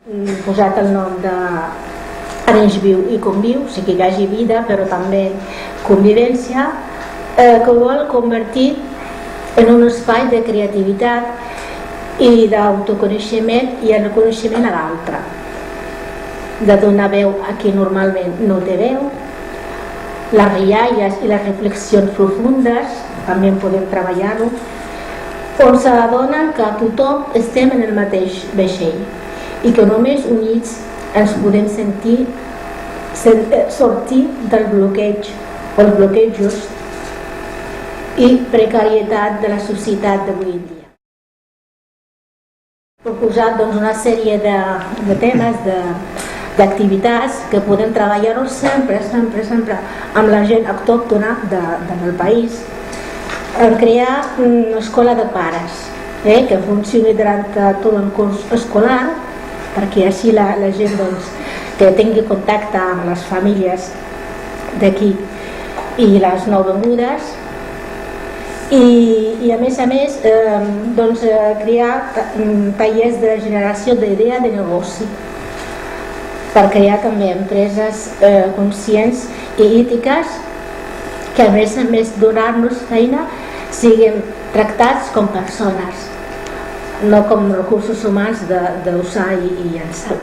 Posat el nom de Arenys Viu i Conviu, o sigui que hi hagi vida però també convivència, que vol convertir en un espai de creativitat i d'autoconeixement i el reconeixement a l'altre, de donar veu a qui normalment no té veu, les rialles i les reflexions profundes també en podem treballar-ho, on s'adonen que tothom estem en el mateix vaixell i que només units ens podem sortir del bloqueig o els bloquejos i precarietat de la societat d'avui en dia. He proposat una sèrie de temes, d'activitats que podem treballar sempre amb la gent autòctona del país, en crear una escola de pares que funcioni durant tot el curs escolar, perquè així la gent que tingui contacte amb les famílies d'aquí i les nouvingudes, i a més crear tallers de generació d'idea de negoci per crear també empreses conscients i ètiques que a més donar-nos feina siguin tractats com persones, no com recursos humans d'usar i llançar.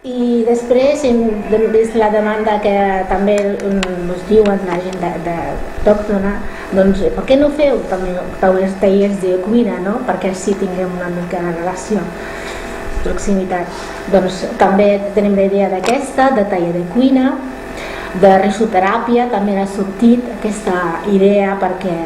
I després hem vist la demanda que també ens diuen la gent autòctona, doncs per què no feu també tallers de cuina, no? Perquè així tinguem una mica de relació, proximitat. Doncs també tenim la idea d'aquesta, de taller de cuina, de risoteràpia, també ha sortit aquesta idea perquè,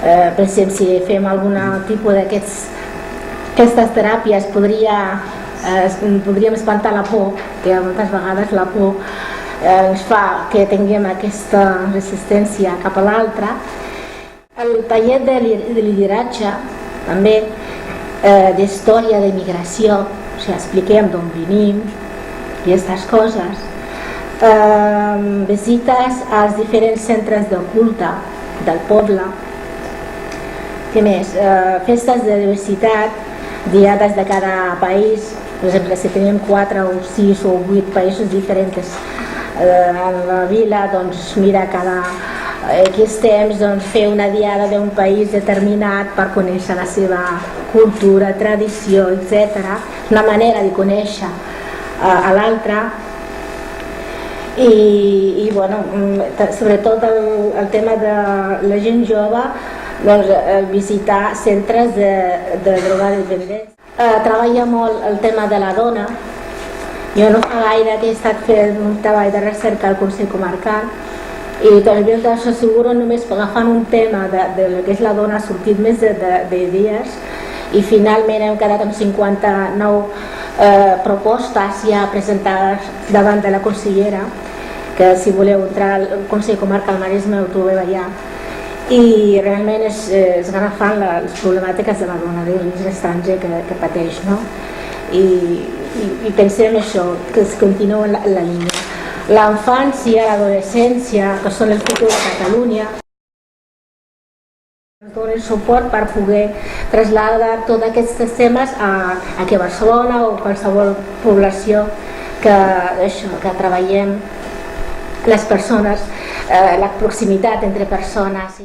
per exemple, si fem algun tipus d'aquestes teràpies podríem espantar la por, que moltes vegades la por ens fa que tinguem aquesta resistència cap a l'altre. El taller de lideratge, també d'història de migració, o sigui, expliquem d'on venim i aquestes coses. Visites als diferents centres de culte del poble. Què més? Festes de diversitat, diades de cada país. Per exemple, si tenim 4 o 6 o 8 països diferents a la vila, doncs mira, cada X temps fer una diada d'un país determinat per conèixer la seva cultura, tradició, etc. Una manera de conèixer a l'altre. I sobretot el tema de la gent jove, visitar centres de drogodependents. Treballa molt el tema de la dona. Jo no fa gaire que he estat fent un treball de recerca al Consell Comarcal i també us asseguro, només agafant un tema del que és la dona ha sortit més d'idees i finalment hem quedat amb 59 propostes ja presentades davant de la consellera, que si voleu entrar al Consell Comarcal Maresme ho trobeu allà, i realment és agafant les problemàtiques de la dona de l'origen estranger que pateix, no? I pensem això, que es continua en la línia. L'infància, l'adolescència, que són el futur de Catalunya, ens donen suport per poder traslladar tots aquests temes aquí a Barcelona o qualsevol població que treballem les persones, la proximitat entre persones.